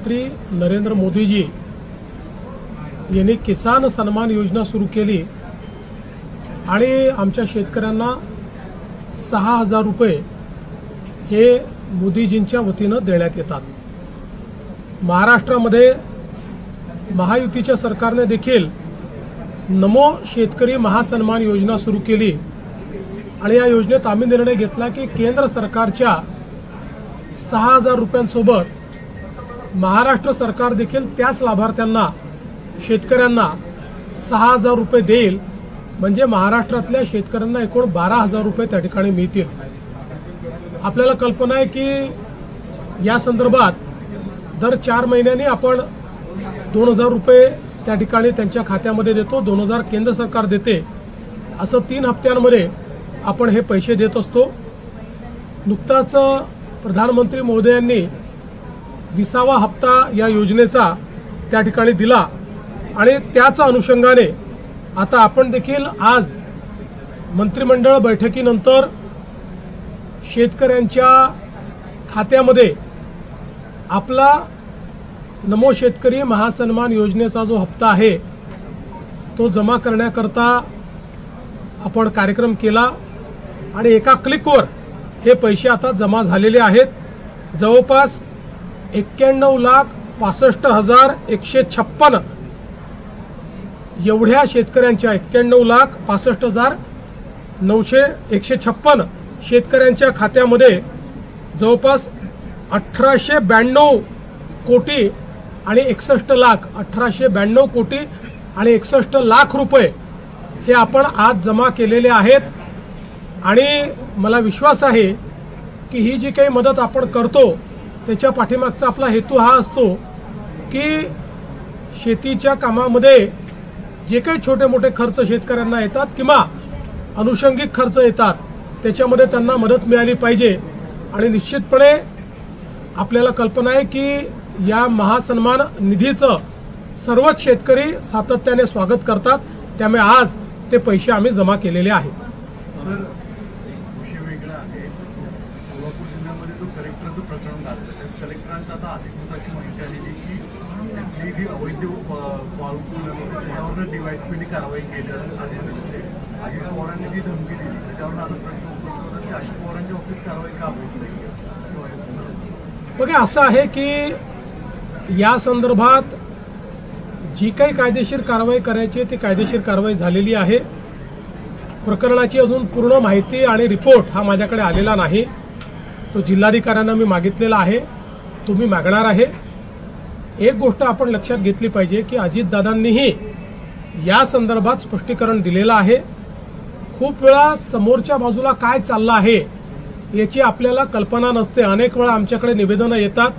प्रधानमंत्री नरेंद्र मोदीजी यांनी किसान सन्मान योजना सुरू केली आणि आमच्या शेतकऱ्यांना 6,000 रुपये हे मोदीजींच्या वतीनं देण्यात येतात। महाराष्ट्रामध्ये महायुतीच्या सरकारने देखील नमो शेतकरी महासन्मान योजना सुरू केली आणि या योजनेत आम्ही निर्णय घेतला की केंद्र सरकारच्या 6,000 रुपयांसोबत महाराष्ट्र सरकार देखील त्याच लाभार्थ्यांना शेतकऱ्यांना 6,000 रुपये देईल, म्हणजे महाराष्ट्रातल्या शेतकऱ्यांना एकूण 12,000 रुपये त्या ठिकाणी मिळतील। आपल्याला कल्पना आहे की या संदर्भात दर 4 महिन्यांनी आपण 2,000 रुपये त्या ठिकाणी त्यांच्या खात्यामध्ये देतो, 2,000 केंद्र सरकार देते, असं 3 हप्त्यांमध्ये आपण हे पैसे देत असतो। नुकताच प्रधानमंत्री महोदयांनी 20वा हप्ता या योजनेचा त्या ठिकाणी दिला आणि त्याच अनुषंगाने आता आपण देखील आज मंत्रिमंडळ बैठकीनंतर शेतकऱ्यांच्या खात्यामध्ये आपला नमो शेतकरी महासन्मान योजनेचा जो हप्ता आहे तो जमा करण्याकरता आपण कार्यक्रम केला आणि एका क्लिकवर हे पैसे आता जमा झालेले आहेत। जवळपास 91,65,156 एवढ्या शेतकऱ्यांच्या 91,65,156 शेतकऱ्यांच्या खात्यामध्ये जवळपास 1,892 कोटी आणि 61 लाख 1,892 कोटी आणि 61 लाख रुपये हे आपण आज जमा केलेले आहेत। आणि मला विश्वास आहे की ही जी काही मदत आपण करतो त्याच्या पाठीमागचा आपला हेतू हा असतो की शेतीच्या कामामध्ये जे काही छोटे मोठे खर्च शेतकऱ्यांना येतात किंवा अनुषंगिक खर्च येतात त्याच्यामध्ये त्यांना मदत मिळाली पाहिजे। आणि निश्चितपणे आपल्याला कल्पना आहे की या महासन्मान निधीचं सर्वच शेतकरी सातत्याने स्वागत करतात, त्यामुळे आज ते पैसे आम्ही जमा केलेले आहेत। प्रकरण कलेक्टरांचा आता अधिकृताची माहिती आलेली की जी अवैध त्यावर डीवायएसपीने कारवाई केली अजित पवारांनी जी धमकी दिली त्याच्यावर आता प्रश्न उपस्थित होता की अजित पवारांच्या ऑफिस कारवाई का होत नाही। बघा, असं आहे की या संदर्भात जी काही कायदेशीर कारवाई करायची ती कायदेशीर कारवाई झालेली आहे। प्रकरणाची अजून पूर्ण माहिती आणि रिपोर्ट हा माझ्याकडे आलेला नाही, तो जिल्हाधिकाऱ्यांना मी मागितलेला आहे, तुम्ही मागणार आहे। एक गोष्ट आपण लक्षात घेतली पाहिजे की अजितदादांनीही या संदर्भात स्पष्टीकरण दिलेलं आहे। खूप वेळा समोरच्या बाजूला काय चाललं आहे याची आपल्याला कल्पना नसते। अनेक वेळा आमच्याकडे निवेदनं येतात,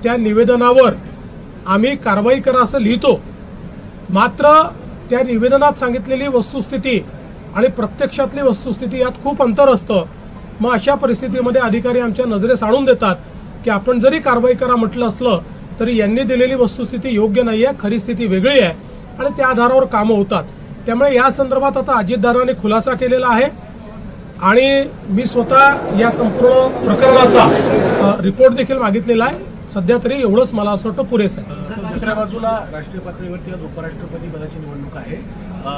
त्या निवेदनावर आम्ही कारवाई करा असं लिहितो, मात्र त्या निवेदनात सांगितलेली वस्तुस्थिती आणि प्रत्यक्षातली वस्तुस्थिती यात खूप अंतर असतं। मग अशा परिस्थितीमध्ये अधिकारी आमच्या नजरेस आणून देतात की आपण जरी कारवाई करा म्हटलं असलं तरी यांनी दिलेली वस्तुस्थिती योग्य नाही आहे, खरी स्थिती वेगळी आहे आणि त्या आधारावर कामं होतात। त्यामुळे या संदर्भात आता अजितदादांनी खुलासा केलेला आहे आणि मी स्वतः या संपूर्ण प्रकरणाचा रिपोर्ट देखील मागितलेला आहे। सध्या तरी एवढंच मला असं वाटतं पुरेसं आहे। दुसऱ्या बाजूला राष्ट्रीय पातळीवरती आज उपराष्ट्रपती पदाची निवडणूक आहे।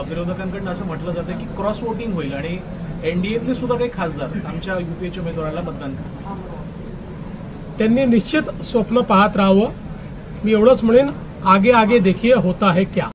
विरोधकांकडून असं म्हटलं जातं की क्रॉस वोटिंग होईल आणि एनडीएतले सुद्धा काही खासदार आमच्या यूपीएच्या उमेदवाराला मतदान करतील। त्यांनी निश्चित स्वप्न पाहत राहावं। मी एवढंच म्हणेन, आगे आगे देखिए होता है क्या।